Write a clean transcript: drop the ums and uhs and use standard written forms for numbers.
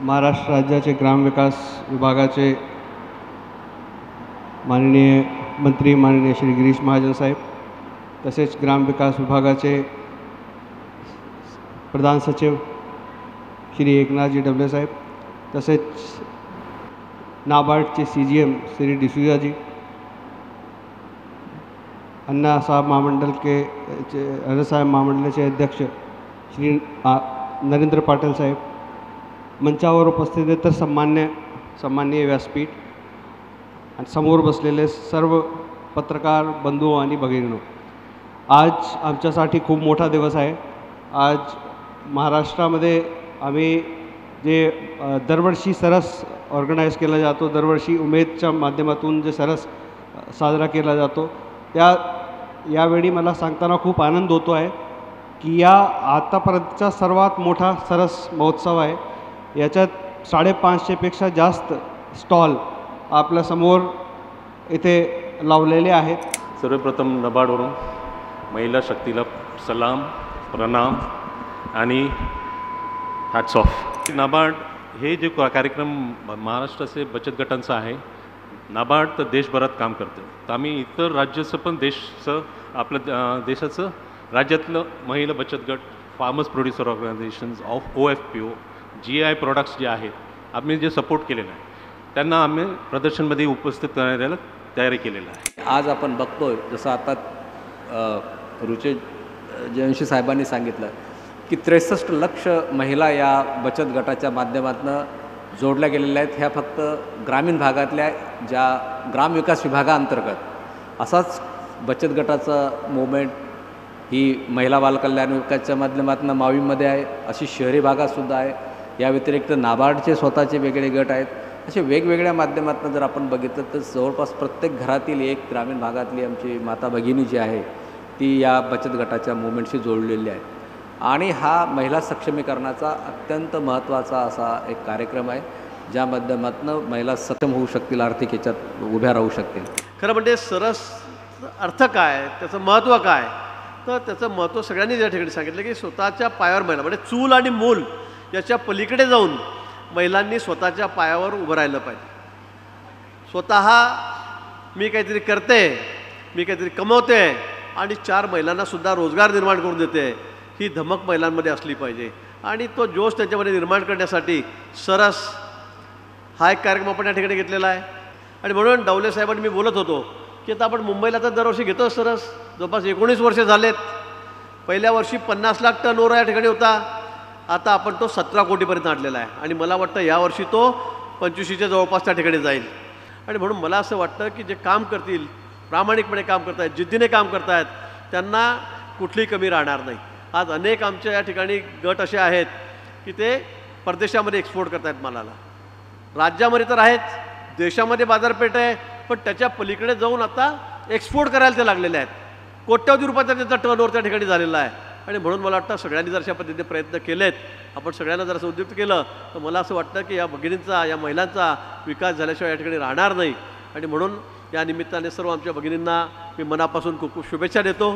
महाराष्ट्र राज्याचे ग्रामविकास विभागाचे माननीय मंत्री माननीय श्री गिरीश महाजन साहेब, तसेच ग्रामविकास विभागाचे प्रधान सचिव श्री एकनाथजी डबले साहेब, तसेच नाबार्डचे CGM श्री डिसूजा जी, अन्ना साहब महामंडल महामंडळाचे अध्यक्ष श्री नरेंद्र पाटील साहेब, मंचावर उपस्थित इतर सन्माननीय व्यासपीठ आणि समोर बसलेले सर्व पत्रकार बंधू आणि भगिनींनो, आज आमच्यासाठी खूप मोठा दिवस आहे। आज महाराष्ट्रामध्ये आम्ही जे दरवर्षी सरस ऑर्गनाईज केला जातो, दरवर्षी उमेदच्या माध्यमातून जे सरस साजरा केला जातो, यावेळी मला सांगताना खूप आनंद होतो आहे की या आतापर्यंतचा सर्वात मोठा सरस महोत्सव आहे। याच्यात 550पेक्षा जास्त स्टॉल आपल्यासमोर इथे लावलेले आहेत। सर्वप्रथम नबार्डवरून महिला शक्तीला सलाम, प्रणाम आणि हॅट्स ऑफ। नाबार्ड हे जे कार्यक्रम महाराष्ट्राचे बचत गटांचा आहे, नाबार्ड तर देशभरात काम करते। तर आम्ही इतर राज्याचं पण आपल्या देशाचं राज्यातलं महिला बचत गट, farmers producer organisations of OFPO, GI products जे आहेत, आम्ही जे सपोर्ट केलेलं आहे त्यांना आम्ही प्रदर्शनमध्ये उपस्थित करण्याला तयारी केलेलं आहे। आज आपण बघतोय जसं आता रुचेशजी साहेबांनी सांगितलं की 63 लाख महिला या बचत गटाच्या माध्यमातून जोडल्या गेलेल्या आहेत। ह्या फक्त ग्रामीण भागातल्या ज्या ग्रामविकास विभागाअंतर्गत असाच बचत गटाचा मुवमेंट ही महिला बालकल्याण विभागाच्या माध्यमातून मावीमध्ये आहे, अशी शहरी भागातसुद्धा आहे। या व्यतिरिक्त नाबार्डचे स्वतःचे वेगळे गट आहेत। असे वेगवेगळ्या माध्यमातून जर आपण बघितलं तर जवळपास प्रत्येक घरातील एक ग्रामीण भागातली आमची माता भगिनी जी आहे ती या बचत गटाच्या मुवमेंटशी जोडलेली आहे आणि हा महिला सक्षमीकरणाचा अत्यंत महत्त्वाचा असा एक कार्यक्रम आहे, ज्या माध्यमातून महिला सक्षम होऊ शकतील, आर्थिक ह्याच्यात उभ्या राहू शकतील। खरं म्हणजे सरस अर्थ काय, त्याचं महत्त्व काय, तर त्याचं महत्त्व सगळ्यांनी या ठिकाणी सांगितलं की स्वतःच्या पायावर महिला म्हणजे चूल आणि मूल याच्या पलीकडे जाऊन महिलांनी स्वतःच्या पायावर उभं राहिलं पाहिजे। स्वतः मी काहीतरी करते, मी काहीतरी कमवते आणि 4 महिलांनासुद्धा रोजगार निर्माण करून देते, ही धमक महिलांमध्ये असली पाहिजे आणि तो जोश त्यांच्यामध्ये निर्माण करण्यासाठी सरस हा एक कार्यक्रम आपण या ठिकाणी घेतलेला आहे। आणि म्हणून डवले साहेबांनी मी बोलत होतो की आता आपण मुंबईला तर दरवर्षी घेतो सरस, जवळपास 19 वर्षे झालेत। पहिल्या वर्षी 50 लाख टर्नओव्हर या ठिकाणी होता, आता आपण तो 17 कोटीपर्यंत आणलेला आहे आणि मला वाटतं यावर्षी तो 25च्या जवळपास त्या ठिकाणी जाईल। आणि म्हणून मला असं वाटतं की जे काम करतील, प्रामाणिकपणे काम करत आहेत, जिद्दीने काम करत आहेत, त्यांना कुठलीही कमी राहणार नाही। आज अनेक आमच्या या ठिकाणी गट असे आहेत की ते परदेशामध्ये एक्सपोर्ट करत आहेत मालाला, राज्यामध्ये तर आहेच, देशामध्ये बाजारपेठ आहे, पण त्याच्या पलीकडे जाऊन आता एक्सपोर्ट करायला ते लागलेले आहेत। कोट्यवधी रुपयाचा त्यांचा टर्नओव्हर त्या ठिकाणी झालेला आहे आणि म्हणून मला वाटतं सगळ्यांनी जर अशा पद्धतीने प्रयत्न केलेत, आपण सगळ्यांना जर असं उद्युक्त केलं तर मला असं वाटतं की या भगिनींचा, या महिलांचा विकास झाल्याशिवाय या ठिकाणी राहणार नाही। आणि म्हणून या निमित्ताने सर्व आमच्या भगिनींना मी मनापासून खूप खूप शुभेच्छा देतो।